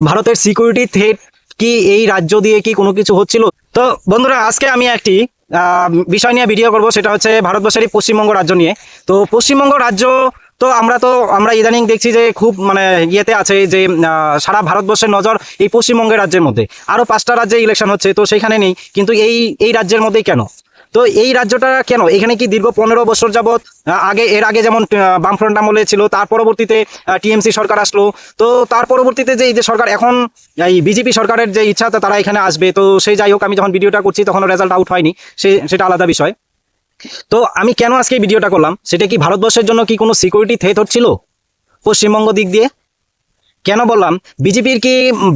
ভারতের security threat কি এই রাজ্য দিয়ে কি কোনো কিছু হচ্ছিল? তো বন্ধুরা, আজকে আমি একটি বিষয় নিয়ে ভিডিও করব, সেটা হচ্ছে ভারতবর্ষের এই পশ্চিমবঙ্গ রাজ্য নিয়ে। তো পশ্চিমবঙ্গ রাজ্য আমরা ইদানিং দেখছি যে খুব ইয়েতে আছে যে সারা ভারতবর্ষের নজর এই পশ্চিমবঙ্গের রাজ্যের মধ্যে। আরো 5টা রাজ্যে ইলেকশন হচ্ছে, তো সেখানে নেই, কিন্তু এই এই রাজ্যের মধ্যেই কেন? তো এই রাজ্যটা কেন এখানে কি দীর্ঘ 15 বছর যাবত এর আগে যেমন বামফ্রন্ট আমলে ছিল, তার পরবর্তীতে টিএমসি সরকার আসলো। তো তার পরবর্তীতে যে এই যে সরকার এখন এই বিজেপি সরকারের যে ইচ্ছা তারা এখানে আসবে, তো সেই যাই হোক, আমি যখন ভিডিওটা করছি তখন রেজাল্ট আউট হয়নি, সেটা আলাদা বিষয়। তো আমি কেন আজকে এই ভিডিওটা করলাম, সেটা কি ভারতবর্ষের জন্য কি কোনো সিকিউরিটি থ্রেট হচ্ছিল পশ্চিমবঙ্গ দিক দিয়ে? কেন বললাম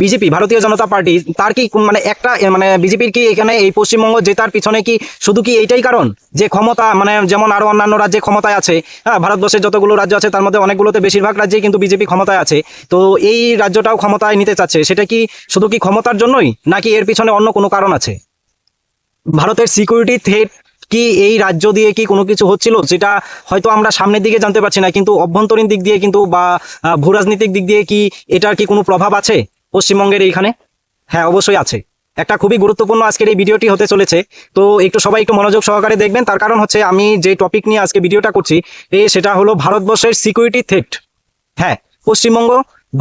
বিজেপি ভারতীয় জনতা পার্টি, তার কি একটা বিজেপির কি এখানে এই পশ্চিমবঙ্গ জেতার পিছনে কি শুধু কি এইটাই কারণ যে ক্ষমতা, যেমন আরো অন্যান্য রাজ্যে ক্ষমতায় আছে? হ্যাঁ, ভারতবর্ষের যতগুলো রাজ্য আছে তার মধ্যে অনেকগুলোতে, বেশিরভাগ রাজ্যেই কিন্তু বিজেপি ক্ষমতায় আছে। তো এই রাজ্যটাও ক্ষমতায় নিতে চাচ্ছে, সেটা কি শুধু কি ক্ষমতার জন্যই, নাকি এর পিছনে অন্য কোনো কারণ আছে? ভারতের সিকিউরিটি থ্রেট কি এই রাজ্য দিয়ে কি কোনো কিছু হচ্ছিল, যেটা হয়তো আমরা সামনের দিকে জানতে পারছি না, কিন্তু অভ্যন্তরীণ দিক দিয়ে কিন্তু বা ভূরাজনৈতিক দিক দিয়ে কি এটার কি কোনো প্রভাব আছে পশ্চিমবঙ্গের এইখানে? হ্যাঁ, অবশ্যই আছে। একটা খুবই গুরুত্বপূর্ণ আজকের এই ভিডিওটি হতে চলেছে। তো সবাই একটু মনোযোগ সহকারে দেখবেন, তার কারণ হচ্ছে আমি যে টপিক নিয়ে আজকে ভিডিওটা করছি সেটা হলো ভারতবর্ষের সিকিউরিটি থ্রেট। হ্যাঁ, পশ্চিমবঙ্গ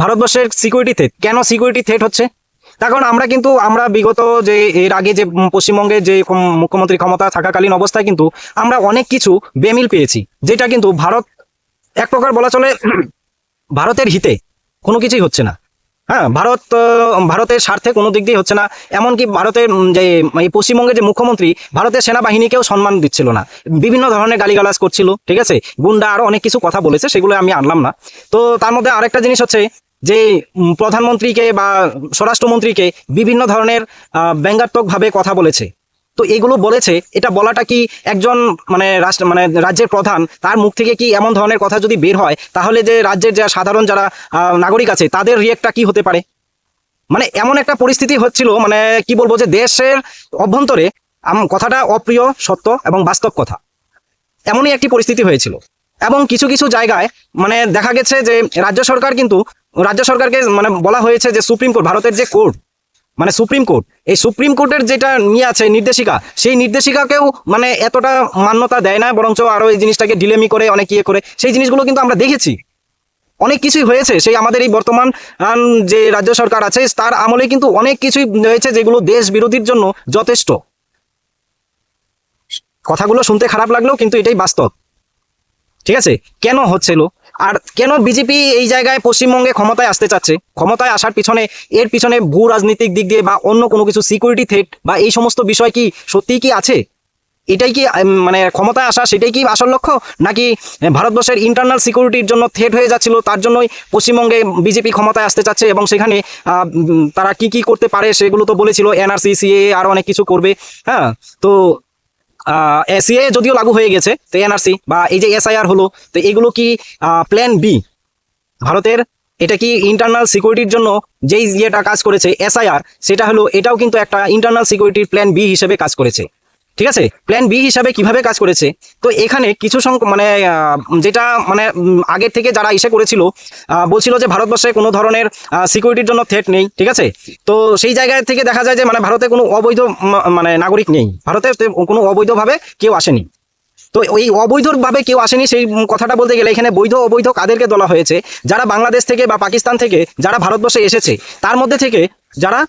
ভারতবর্ষের সিকিউরিটি থ্রেট। কেন সিকিউরিটি থ্রেট হচ্ছে? তার কারণ আমরা বিগত যে এর আগে যে পশ্চিমবঙ্গে যে মুখ্যমন্ত্রী ক্ষমতা থাকাকালীন অবস্থায় কিন্তু আমরা অনেক কিছু বেমিল পেয়েছি, যেটা কিন্তু ভারত এক প্রকার বলা চলে ভারতের হিতে কোনো কিছুই হচ্ছে না। হ্যাঁ, ভারতের স্বার্থে কোনো দিক দিয়ে হচ্ছে না। এমনকি ভারতের যে এই পশ্চিমবঙ্গের যে মুখ্যমন্ত্রী ভারতের সেনাবাহিনীকেও সম্মান দিচ্ছিল না, বিভিন্ন ধরনের গালিগালাজ করছিল, ঠিক আছে, গুন্ডা আরো অনেক কিছু কথা বলেছে, সেগুলো আমি আনলাম না। তো তার মধ্যে আরেকটা জিনিস হচ্ছে যে প্রধানমন্ত্রীকে বা স্বরাষ্ট্রমন্ত্রীকে বিভিন্ন ধরনের ব্যঙ্গাত্মক ভাবে কথা বলেছে। তো এগুলো বলেছে, এটা বলাটা কি একজন রাজ্যের প্রধান, তার মুখ থেকে কি এমন ধরনের কথা যদি বের হয়, তাহলে যে রাজ্যের যে সাধারণ যারা নাগরিক আছে তাদের রিয়েক্টটা কি হতে পারে? এমন একটা পরিস্থিতি হচ্ছিল, কি বলবো, যে দেশের অভ্যন্তরে কথাটা অপ্রিয় সত্য এবং বাস্তব কথা, এমনই একটি পরিস্থিতি হয়েছিল। এবং কিছু কিছু জায়গায় দেখা গেছে যে রাজ্য সরকারকে বলা হয়েছে যে সুপ্রিম কোর্ট, ভারতের যে কোর্ট, সুপ্রিম কোর্ট, এই সুপ্রিম কোর্টের যেটা নিয়ে আছে নির্দেশিকা, সেই নির্দেশিকাকেও এতটা মান্যতা দেয় না, বরঞ্চ আরো এই জিনিসটাকে ডিলেমি করে, অনেক ইয়ে করে, সেই জিনিসগুলো কিন্তু আমরা দেখেছি। অনেক কিছুই হয়েছে সেই আমাদের এই বর্তমান যে রাজ্য সরকার আছে তার আমলে, কিন্তু অনেক কিছুই হয়েছে যেগুলো দেশ বিরোধীর জন্য যথেষ্ট। কথাগুলো শুনতে খারাপ লাগলেও কিন্তু এটাই বাস্তব, ঠিক আছে? কেন হচ্ছিল আর কেন বিজেপি এই জায়গায় পশ্চিমবঙ্গে ক্ষমতায় আসতে চাচ্ছে? ক্ষমতায় আসার পিছনে, এর পিছনে ভূ রাজনৈতিক দিক দিয়ে বা অন্য কোনো কিছু সিকিউরিটি থ্রেট বা এই সমস্ত বিষয় কি সত্যিই কি আছে? এটাই কি ক্ষমতায় আসা, সেটাই কি আসল লক্ষ্য, নাকি ভারতবর্ষের ইন্টারনাল সিকিউরিটির জন্য থ্রেট হয়ে যাচ্ছিল, তার জন্যই পশ্চিমবঙ্গে বিজেপি ক্ষমতায় আসতে চাচ্ছে? এবং সেখানে তারা কি কি করতে পারে সেগুলো তো বলেছিল, এনআরসি, সিএএ, আরো অনেক কিছু করবে। হ্যাঁ, তো সিএএ যদিও লাগু হয়ে গেছে, তো এনআরসি বা এই যে এসআইআর হলো, তো এগুলো কি প্ল্যান বি ভারতের? এটা কি ইন্টারনাল সিকিউরিটির জন্য যেই ইয়েটা কাজ করেছে এসআইআর, সেটা হলো এটাও কিন্তু একটা ইন্টারনাল সিকিউরিটির প্ল্যান বি হিসেবে কাজ করেছে, ঠিক আছে? প্ল্যান বি হিসাবে কিভাবে কাজ করেছে? তো এখানে কিছু যেটা আগের থেকে যারা এসে করেছিল, বলছিল যে ভারতবর্ষে কোনো ধরনের সিকিউরিটির জন্য থ্রেট নেই, ঠিক আছে? তো সেই জায়গা থেকে দেখা যায় যে ভারতে কোনো অবৈধ নাগরিক নেই, ভারতে কোনো অবৈধভাবে কেউ আসেনি। তো ওই অবৈধভাবে কেউ আসেনি সেই কথাটা বলতে গেলে এখানে বৈধ অবৈধ কাদেরকে বলা হয়েছে? যারা বাংলাদেশ থেকে বা পাকিস্তান থেকে যারা ভারতবর্ষে এসেছে, তার মধ্যে থেকে যারা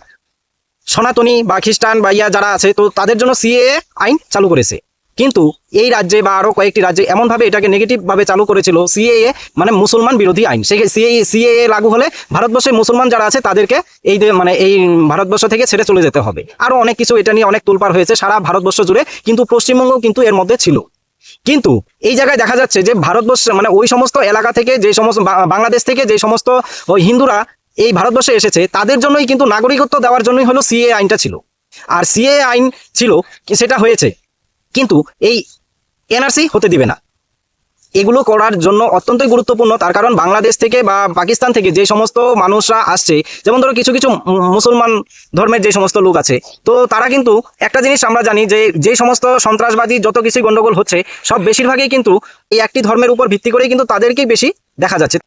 সনাতনী বা খ্রিস্টান বা যারা আছে, তো তাদের জন্য সিএএ আইন চালু করেছে। কিন্তু এই রাজ্যে বা আরো কয়েকটি রাজ্যে এমনভাবে এটাকে নেগেটিভ ভাবে চালু করেছিল, সিএএ মুসলমান বিরোধী আইন। সেই সিএএ লাগু হলে ভারতবর্ষে মুসলমান যারা আছে তাদেরকে এই ভারতবর্ষ থেকে ছেড়ে চলে যেতে হবে। আরো অনেক কিছু, এটা নিয়ে অনেক তোলপাড় হয়েছে সারা ভারতবর্ষ জুড়ে, কিন্তু পশ্চিমবঙ্গ কিন্তু এর মধ্যে ছিল। কিন্তু এই জায়গায় দেখা যাচ্ছে যে ভারতবর্ষে ওই সমস্ত এলাকা থেকে, যে সমস্ত বাংলাদেশ থেকে যে সমস্ত ওই হিন্দুরা এই ভারতবর্ষে এসেছে, তাদের জন্যই কিন্তু নাগরিকত্ব দেওয়ার জন্যই হলো সিএ আইনটা ছিল। আর সিএ আইন ছিল, সেটা হয়েছে, কিন্তু এই এনআরসি হতে দিবে না। এগুলো করার জন্য অত্যন্তই গুরুত্বপূর্ণ, তার কারণ বাংলাদেশ থেকে বা পাকিস্তান থেকে যে সমস্ত মানুষরা আসছে, যেমন ধরো কিছু কিছু মুসলমান ধর্মের যে সমস্ত লোক আছে, তো তারা কিন্তু একটা জিনিস আমরা জানি যে যে সমস্ত সন্ত্রাসবাদী যত কিছু গন্ডগোল হচ্ছে, সব বেশিরভাগই কিন্তু এই একটি ধর্মের উপর ভিত্তি করেই কিন্তু তাদেরকেই বেশি দেখা যাচ্ছে।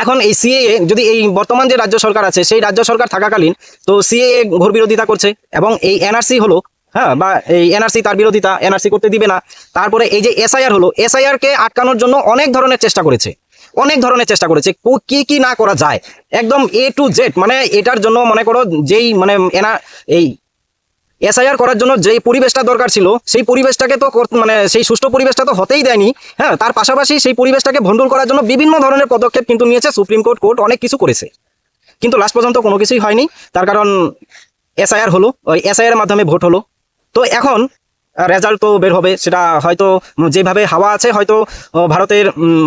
এখন এই সিএএ যদি এই বর্তমান যে রাজ্য সরকার আছে সেই রাজ্য সরকার থাকাকালীন তো সিএএ ঘোর বিরোধিতা করছে, এবং এই এনআরসি হলো, হ্যাঁ, বা এই এনআরসি তার বিরোধিতা, এনআরসি করতে দিবে না। তারপরে এই যে এসআইআর হলো, এসআইআর কে আটকানোর জন্য অনেক ধরনের চেষ্টা করেছে, কি কি না করা যায়, একদম এ টু জেড। মানে এটার জন্য মনে করো যেই মানে এই এসআইআর করার জন্য যেই পরিবেশটা দরকার ছিল সেই পরিবেশটাকে তো মানে সেই সুষ্ঠু পরিবেশটা তো হতেই দেয়নি। হ্যাঁ, তার পাশাপাশি সেই পরিবেশটাকে ভণ্ডুল করার জন্য বিভিন্ন ধরনের পদক্ষেপ কিন্তু নিয়েছে সুপ্রিম কোর্ট অনেক কিছু করেছে, কিন্তু লাস্ট পর্যন্ত কোনো কিছুই হয়নি। তার কারণ এসআইআর হলো, ওই এসআইআর মাধ্যমে ভোট হলো। তো এখন রেজাল্ট তো বের হবে, সেটা হয়তো যেভাবে হাওয়া আছে হয়তো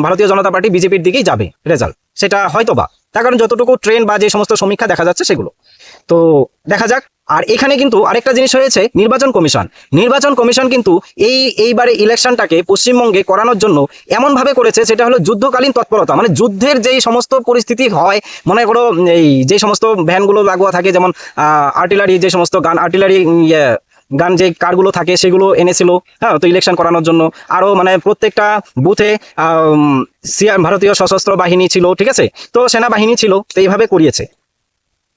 ভারতীয় জনতা পার্টি বিজেপির দিকেই যাবে রেজাল্ট, সেটা হয়তো বা, তার কারণ যতটুকু ট্রেন বা যে সমস্ত সমীক্ষা দেখা যাচ্ছে সেগুলো তো দেখা যাক। আর এখানে কিন্তু আরেকটা জিনিস হয়েছে, নির্বাচন কমিশন কিন্তু এইবারে ইলেকশনটাকে পশ্চিমবঙ্গে করানোর জন্য এমনভাবে করেছে, সেটা হলো যুদ্ধকালীন তৎপরতা। মানে যুদ্ধের যেই সমস্ত পরিস্থিতি হয়, মনে করো এই যে সমস্ত ভ্যানগুলো লাগোয়া থাকে, যেমন আর্টিলারি, যে সমস্ত গান যে কারগুলো থাকে সেগুলো এনেছিল, হ্যাঁ, তো ইলেকশন করানোর জন্য। আরও মানে প্রত্যেকটা বুথে ভারতীয় সশস্ত্র বাহিনী ছিল, ঠিক আছে, তো সেনাবাহিনী ছিল, তো এইভাবে করিয়েছে।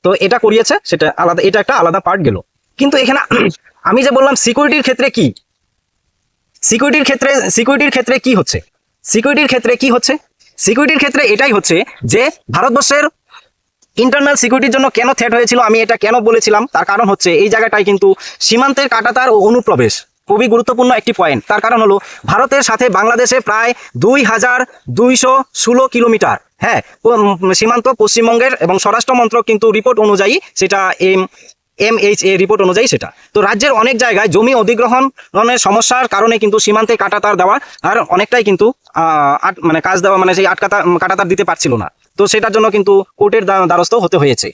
তো এটা করিয়েছে, সেটা আলাদা, এটা একটা আলাদা পার্ট গেল। কিন্তু এখানে আমি যে বললাম সিকিউরিটির ক্ষেত্রে এটাই হচ্ছে যে ভারতবর্ষের ইন্টারনাল সিকিউরিটির জন্য কেন থ্রেট হয়েছিল, আমি এটা কেন বলেছিলাম, তার কারণ হচ্ছে এই জায়গাটায় কিন্তু সীমান্তের কাঁটাতার ও অনুপ্রবেশ খুবই গুরুত্বপূর্ণ একটি পয়েন্ট। তার কারণ হলো ভারতের সাথে বাংলাদেশে প্রায় 2216 কিলোমিটার, হ্যাঁ, সীমান্ত পশ্চিমবঙ্গের, এবং স্বরাষ্ট্র মন্ত্রক কিন্তু রিপোর্ট অনুযায়ী সেটা MHA রিপোর্ট অনুযায়ী সেটা তো রাজ্যের অনেক জায়গায় জমি অধিগ্রহণের সমস্যার কারণে কিন্তু সীমান্তে কাঁটাতার দেওয়া আর অনেকটাই কিন্তু মানে কাজ দেওয়া, মানে সেই কাঁটাতার দিতে পারছিল না। তো সেটার জন্য কিন্তু কোর্টের দ্বারস্থ হতে হয়েছে।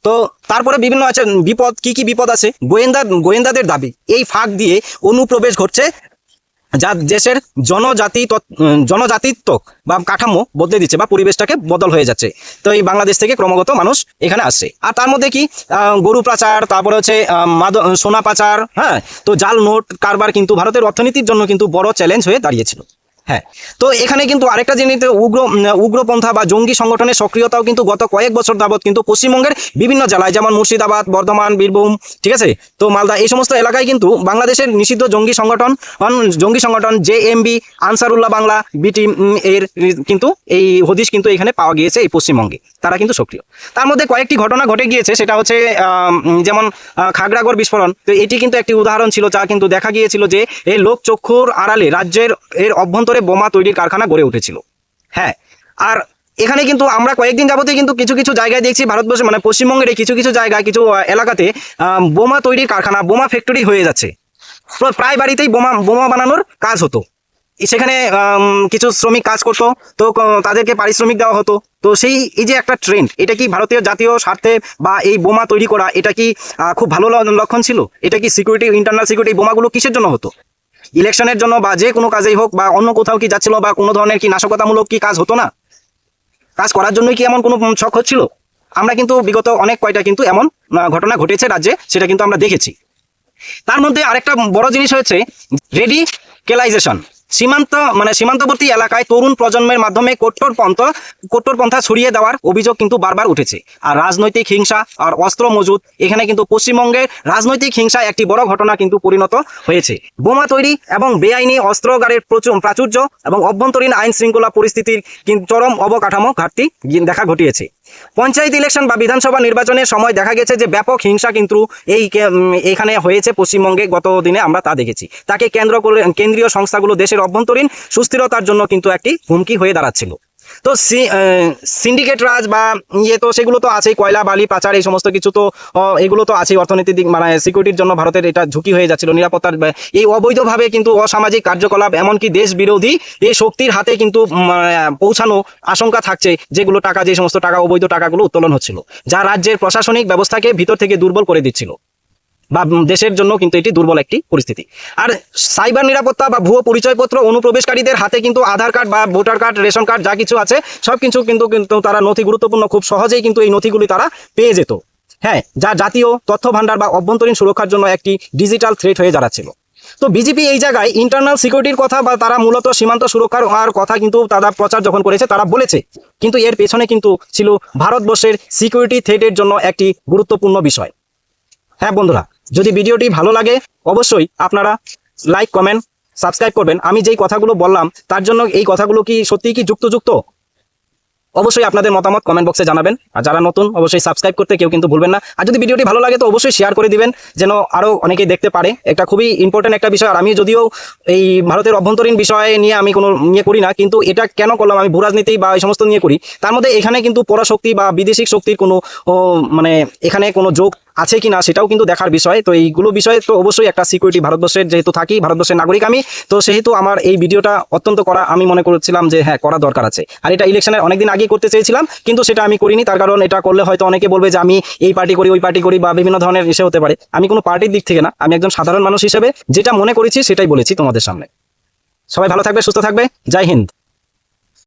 তো তারপরে বিভিন্ন আছে বিপদ, কি বিপদ আছে, গোয়েন্দাদের দাবি এই ফাঁক দিয়ে অনুপ্রবেশ ঘটছে, যা দেশের জনজাতিত্ব বা কাঠামো বদলে দিচ্ছে, বা পরিবেশটাকে বদল হয়ে যাচ্ছে। তো এই বাংলাদেশ থেকে ক্রমাগত মানুষ এখানে আসছে। আর তার মধ্যে কি গরু পাচার, তারপরে হচ্ছে সোনা পাচার, হ্যাঁ, তো জাল নোট কারবার কিন্তু ভারতের অর্থনীতির জন্য কিন্তু বড় চ্যালেঞ্জ হয়ে দাঁড়িয়েছিল। হ্যাঁ, তো এখানে কিন্তু আরেকটা জিনিস, উগ্রপন্থা বা জঙ্গি সংগঠনের সক্রিয়তাও কিন্তু গত কয়েক বছর যাবৎ কিন্তু পশ্চিমবঙ্গের বিভিন্ন জেলায়, যেমন মুর্শিদাবাদ, বর্ধমান, বীরভূম, ঠিক আছে, তো মালদা, এই সমস্ত এলাকায় কিন্তু বাংলাদেশের নিষিদ্ধ জঙ্গি সংগঠন JMB, আনসারুল্লাহ বাংলা, বিটি এর কিন্তু এই হদিশ কিন্তু এখানে পাওয়া গিয়েছে এই পশ্চিমবঙ্গে, তারা কিন্তু সক্রিয়। তার মধ্যে কয়েকটি ঘটনা ঘটে গিয়েছে, সেটা হচ্ছে যেমন খাগড়াগড় বিস্ফোরণ। তো এটি কিন্তু একটি উদাহরণ ছিল, যা কিন্তু দেখা গিয়েছিল যে এই লোকচক্ষুর আড়ালে রাজ্যের অভ্যন্তরে বোমা তৈরির কারখানা গড়ে উঠেছিল। হ্যাঁ, আর এখানে কিন্তু আমরা কয়েকদিন যাবতীয় কিন্তু কিছু জায়গায় দেখছি, ভারতবর্ষে মানে পশ্চিমবঙ্গের কিছু জায়গায়, কিছু এলাকাতে বোমা তৈরির কারখানা, বোমা ফ্যাক্টরি হয়ে যাচ্ছে। প্রায় বাড়িতেই বোমা বানানোর কাজ হতো, সেখানে কিছু শ্রমিক কাজ করতো, তো তাদেরকে পারিশ্রমিক দেওয়া হতো। তো এই যে একটা ট্রেন্ড, এটা কি ভারতীয় জাতীয় স্বার্থে বা এই বোমা তৈরি করা, এটা কি খুব ভালো লক্ষণ ছিল? এটা কি সিকিউরিটি, ইন্টারনাল সিকিউরিটি, বোমাগুলো কিসের জন্য হতো? ইলেকশনের জন্য বা যে কোনো কাজেই হোক, বা অন্য কোথাও কি যাচ্ছিল, বা কোনো ধরনের কি নাশকতামূলক কি কাজ হতো না? কাজ করার জন্যই কি এমন কোনো ছক হচ্ছিল? আমরা কিন্তু বিগত অনেক কয়টা কিন্তু এমন ঘটনা ঘটেছে রাজ্যে, সেটা কিন্তু আমরা দেখেছি। তার মধ্যে আরেকটা বড় জিনিস হয়েছে রেডিক্যালাইজেশন। সীমান্তবর্তী এলাকায় তরুণ প্রজন্মের মাধ্যমে কট্টরপন্থা ছড়িয়ে দেওয়ার অভিযোগ কিন্তু বারবার উঠেছে। আর রাজনৈতিক হিংসা আর অস্ত্র মজুদ, এখানে কিন্তু পশ্চিমবঙ্গের রাজনৈতিক হিংসা একটি বড় ঘটনা কিন্তু পরিণত হয়েছে। বোমা তৈরি এবং বেআইনি অস্ত্রাগারের প্রাচুর্য এবং অভ্যন্তরীণ আইন শৃঙ্খলা পরিস্থিতির কিন্তু চরম অবকাঠামো ঘাটতি দেখা ঘটিয়েছে। পঞ্চায়েত ইলেকশন বা বিধানসভা নির্বাচনের সময় দেখা গেছে যে ব্যাপক হিংসা কিন্তু এখানে হয়েছে পশ্চিমবঙ্গে, গত দিনে আমরা তা দেখেছি। তাকে কেন্দ্র করে কেন্দ্রীয় সংস্থাগুলো দেশের অভ্যন্তরীণ সুস্থিরতার জন্য কিন্তু একটি হুমকি হয়ে দাঁড়াচ্ছিল। তো সিন্ডিকেট রাজ বা তো সেগুলো তো আছেই, কয়লা বালি পাচার, এই সমস্ত কিছু তো এগুলো তো আছেই। অর্থনীতির দিক মানে সিকিউরিটির জন্য ভারতের এটা ঝুঁকি হয়ে যাচ্ছিল, নিরাপত্তার এই অবৈধভাবে কিন্তু অসামাজিক কার্যকলাপ, এমনকি দেশ বিরোধী এই শক্তির হাতে কিন্তু পৌঁছানো আশঙ্কা থাকছে, যেগুলো টাকা, যে সমস্ত টাকা, অবৈধ টাকাগুলো উত্তোলন হচ্ছিল, যা রাজ্যের প্রশাসনিক ব্যবস্থাকে ভিতর থেকে দুর্বল করে দিচ্ছিল, বা দেশের জন্য কিন্তু এটি দুর্বল একটি পরিস্থিতি। আর সাইবার নিরাপত্তা বা ভুয়ো পরিচয়পত্র, অনুপ্রবেশকারীদের হাতে কিন্তু আধার কার্ড বা ভোটার কার্ড, রেশন কার্ড যা কিছু আছে সব কিছু কিন্তু তারা নথি, গুরুত্বপূর্ণ, খুব সহজেই কিন্তু এই নথিগুলি তারা পেয়ে যেত। হ্যাঁ, যা জাতীয় তথ্য ভান্ডার বা অভ্যন্তরীণ সুরক্ষার জন্য একটি ডিজিটাল থ্রেট হয়ে দাঁড়াচ্ছিল। তো বিজেপি এই জায়গায় ইন্টারনাল সিকিউরিটির কথা বা তারা মূলত সীমান্ত সুরক্ষার আর কথা কিন্তু তারা প্রচার যখন করেছে তারা বলেছে, কিন্তু এর পেছনে কিন্তু ছিল ভারতবর্ষের সিকিউরিটি থ্রেটের জন্য একটি গুরুত্বপূর্ণ বিষয়। হ্যাঁ বন্ধুরা, যদি ভিডিওটি ভালো লাগে অবশ্যই আপনারা লাইক কমেন্ট সাবস্ক্রাইব করবেন। আমি যেই কথাগুলো বললাম তার জন্য এই কথাগুলো কি সত্যিই কি যুক্ত? অবশ্যই আপনাদের মতামত কমেন্ট বক্সে জানাবেন। আর যারা নতুন অবশ্যই সাবস্ক্রাইব করতে কেউ কিন্তু ভুলবেন না। আর যদি ভিডিওটি ভালো লাগে তো অবশ্যই শেয়ার করে দিবেন, যেন আরও অনেকেই দেখতে পারে। এটা খুবই ইম্পর্টেন্ট একটা বিষয়। আর আমি যদিও এই ভারতের অভ্যন্তরীণ বিষয় নিয়ে আমি কোনো নিয়ে করি না, কিন্তু এটা কেন করলাম, আমি ভূরাজনীতি বা এই সমস্ত নিয়ে করি। তার মধ্যে এখানে কিন্তু পরাশক্তি বা বিদেশিক শক্তির কোনো মানে এখানে কোনো যোগ আছে কি না সেটাও কিন্তু দেখার বিষয়। তো এইগুলো বিষয়ে তো অবশ্যই একটা সিকিউরিটি ভারতবর্ষের যেহেতু থাকি, ভারতবর্ষের নাগরিক আমি, তো সেহেতু আমার এই ভিডিওটা অত্যন্ত করা আমি মনে করেছিলাম যে হ্যাঁ করা দরকার আছে। আর এটা ইলেকশনের অনেকদিন আগে করতে চেয়েছিলাম, কিন্তু সেটা আমি করিনি। তার কারণ এটা করলে হয়তো অনেকে বলবে যে আমি এই পার্টি করি ওই পার্টি করি বা বিভিন্ন ধরনের ইসে হতে পারে। আমি কোনো পার্টির দিক থেকে না, আমি একজন সাধারণ মানুষ হিসেবে যেটা মনে করেছি সেটাই বলেছি তোমাদের সামনে। সবাই ভালো থাকবে, সুস্থ থাকবে। জয় হিন্দ।